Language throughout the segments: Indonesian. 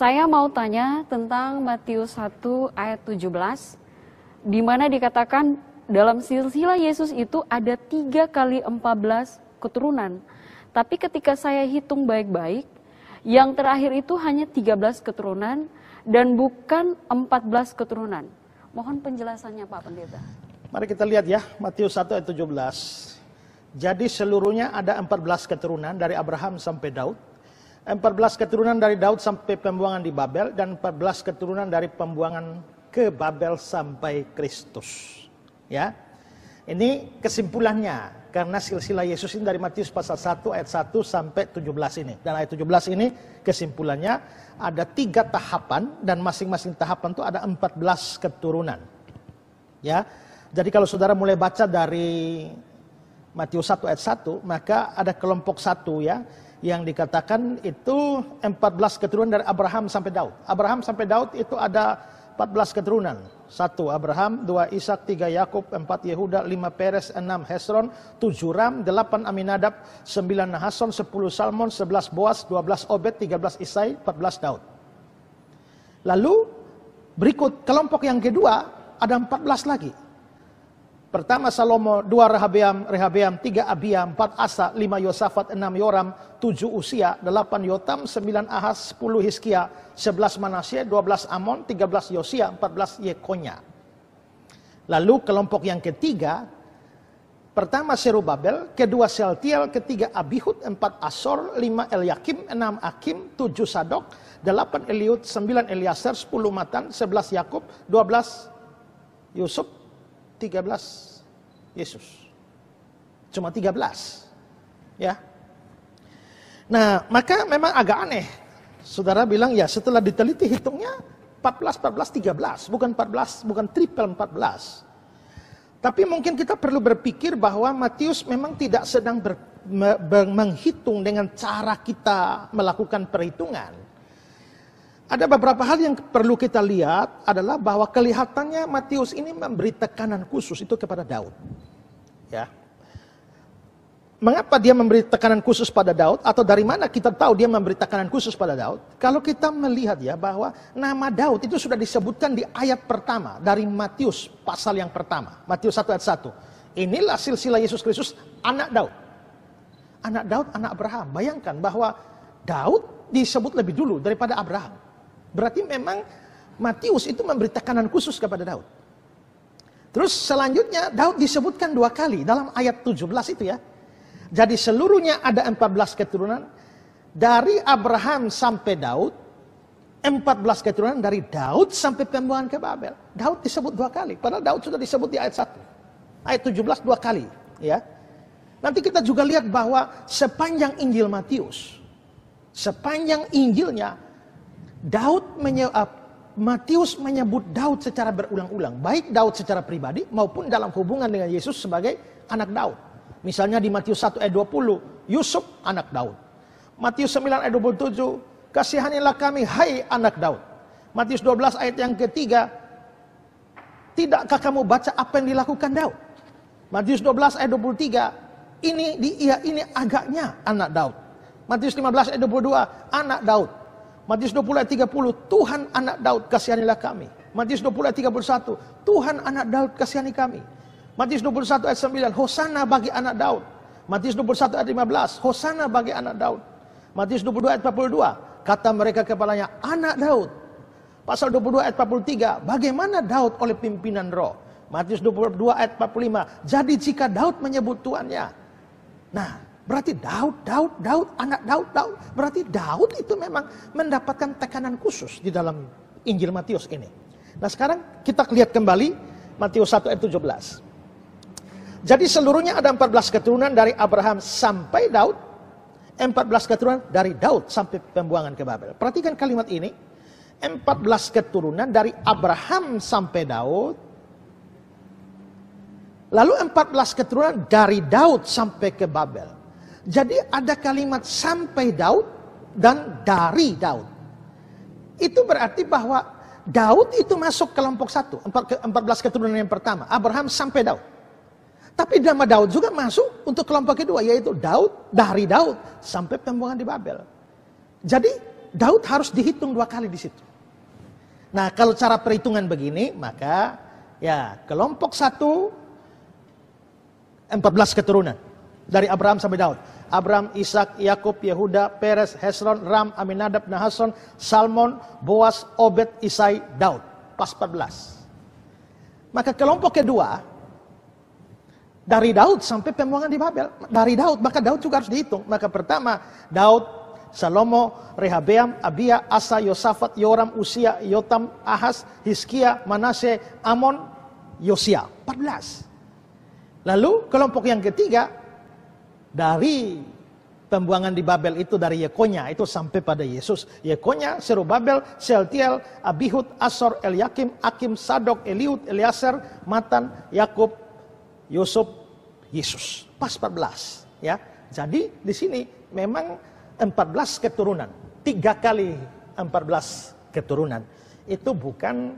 Saya mau tanya tentang Matius 1 ayat 17, di mana dikatakan dalam silsilah Yesus itu ada 3 kali 14 keturunan. Tapi ketika saya hitung baik-baik, yang terakhir itu hanya 13 keturunan dan bukan 14 keturunan. Mohon penjelasannya Pak Pendeta. Mari kita lihat ya, Matius 1 ayat 17. Jadi seluruhnya ada 14 keturunan dari Abraham sampai Daud. 14 keturunan dari Daud sampai pembuangan di Babel, dan 14 keturunan dari pembuangan ke Babel sampai Kristus. Ya, ini kesimpulannya, karena silsilah Yesus ini dari Matius pasal 1 ayat 1 sampai 17 ini. Dan ayat 17 ini kesimpulannya ada 3 tahapan, dan masing-masing tahapan itu ada 14 keturunan. Ya, jadi kalau saudara mulai baca dari Matius 1 ayat 1, maka ada kelompok 1 ya, yang dikatakan itu 14 keturunan dari Abraham sampai Daud. Abraham sampai Daud itu ada 14 keturunan. 1 Abraham, 2 Ishak, 3 Yakub, 4 Yehuda, 5 Peres, 6 Hesron, 7 Ram, 8 Aminadab, 9 Nahason, 10 Salmon, 11 Boas, 12 Obed, 13 Isai, 14 Daud. Lalu berikut kelompok yang kedua ada 14 lagi. Pertama Salomo, 2 Rehabeam, 3 Abiam, 4 Asa, 5 Yosafat, 6 Yoram, 7 Usia, 8 Yotam, 9 Ahaz, 10 Hizkia, 11 Manasye, 12 Amon, 13 Yosia, 14 Yekonya. Lalu kelompok yang ketiga, pertama Serubabel, kedua Sealtiel, ketiga Abihud, 4 Asor, 5 Elyakim, 6 Akim, 7 Sadok, 8 Eliud, 9 Eliaser, 10 Matan, 11 Yakub, 12 Yusuf, 13 Yesus. Cuma 13. Ya. Nah, maka memang agak aneh. Saudara bilang ya setelah diteliti hitungnya 14, 13. Bukan 14, bukan triple 14. Tapi mungkin kita perlu berpikir bahwa Matius memang tidak sedang menghitung dengan cara kita melakukan perhitungan. Ada beberapa hal yang perlu kita lihat adalah bahwa kelihatannya Matius ini memberi tekanan khusus itu kepada Daud. Ya. Mengapa dia memberi tekanan khusus pada Daud? Atau dari mana kita tahu dia memberi tekanan khusus pada Daud? Kalau kita melihat ya bahwa nama Daud itu sudah disebutkan di ayat pertama dari Matius pasal yang pertama. Matius 1 ayat 1. Inilah silsilah Yesus Kristus, anak Daud. Anak Daud, anak Abraham. Bayangkan bahwa Daud disebut lebih dulu daripada Abraham. Berarti memang Matius itu memberi tekanan khusus kepada Daud. Terus selanjutnya Daud disebutkan 2 kali dalam ayat 17 itu ya. Jadi seluruhnya ada 14 keturunan. Dari Abraham sampai Daud. 14 keturunan dari Daud sampai pembuangan ke Babel. Daud disebut 2 kali. Padahal Daud sudah disebut di ayat 1. Ayat 17 2 kali. Ya. Nanti kita juga lihat bahwa sepanjang Injil Matius. Sepanjang Injilnya. Matius menyebut Daud secara berulang-ulang. Baik Daud secara pribadi maupun dalam hubungan dengan Yesus sebagai anak Daud. Misalnya di Matius 1 ayat 20, Yusuf anak Daud. Matius 9 ayat 27, kasihanilah kami hai anak Daud. Matius 12 ayat yang ketiga, tidakkah kamu baca apa yang dilakukan Daud? Matius 12 ayat 23, ini agaknya anak Daud. Matius 15 ayat 22, anak Daud. Matius 20 ayat 30, Tuhan anak Daud kasihanilah kami. Matius 20 ayat 31, Tuhan anak Daud kasihani kami. Matius 21 ayat 9, Hosana bagi anak Daud. Matius 21 ayat 15, Hosana bagi anak Daud. Matius 22 ayat 42, kata mereka kepalanya, anak Daud. Pasal 22 ayat 43, bagaimana Daud oleh pimpinan roh. Matius 22 ayat 45, jadi jika Daud menyebut tuannya. Nah, berarti Daud, anak Daud. Berarti Daud itu memang mendapatkan tekanan khusus di dalam Injil Matius ini. Nah sekarang kita lihat kembali Matius 1 ayat 17. Jadi seluruhnya ada 14 keturunan dari Abraham sampai Daud. 14 keturunan dari Daud sampai pembuangan ke Babel. Perhatikan kalimat ini. 14 keturunan dari Abraham sampai Daud. Lalu 14 keturunan dari Daud sampai ke Babel. Jadi ada kalimat sampai Daud dan dari Daud. Itu berarti bahwa Daud itu masuk kelompok 1. 14 keturunan yang pertama. Abraham sampai Daud. Tapi nama Daud juga masuk untuk kelompok kedua. Yaitu Daud, dari Daud sampai pembuangan di Babel. Jadi Daud harus dihitung 2 kali di situ. Nah, kalau cara perhitungan begini, maka ya kelompok 1 14 keturunan dari Abraham sampai Daud. Abraham, Ishak, Yakub, Yehuda, Peres, Hesron, Ram, Aminadab, Nahason, Salmon, Boas, Obed, Isai, Daud. Pas 14. Maka kelompok kedua dari Daud sampai pembuangan di Babel. Dari Daud, maka Daud juga harus dihitung. Maka pertama Daud, Salomo, Rehabeam, Abia, Asa, Yosafat, Yoram, Usia, Yotam, Ahaz, Hizkia, Manase, Amon, Yosia. 14. Lalu kelompok yang ketiga dari pembuangan di Babel itu dari Yekonya itu sampai pada Yesus. Yekonya, Serubabel, Sealtiel, Abihud, Asor, Eliakim, Akim, Sadok, Eliud, Eleazar, Matan, Yakub, Yusuf, Yesus. Pas 14. Ya. Jadi di sini memang 14 keturunan, 3 kali 14 keturunan. Itu bukan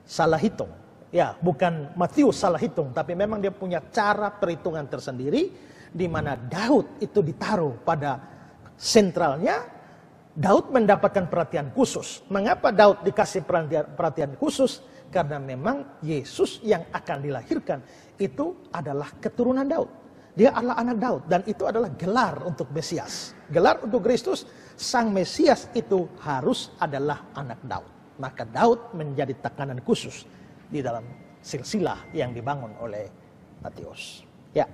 salah hitung. Ya, bukan Matius salah hitung, tapi memang dia punya cara perhitungan tersendiri, di mana Daud itu ditaruh pada sentralnya. Daud mendapatkan perhatian khusus. Mengapa Daud dikasih perhatian khusus? Karena memang Yesus yang akan dilahirkan itu adalah keturunan Daud. Dia adalah anak Daud, dan itu adalah gelar untuk Mesias. Gelar untuk Kristus, sang Mesias itu harus adalah anak Daud. Maka Daud menjadi tekanan khusus di dalam silsilah yang dibangun oleh Matius. Ya.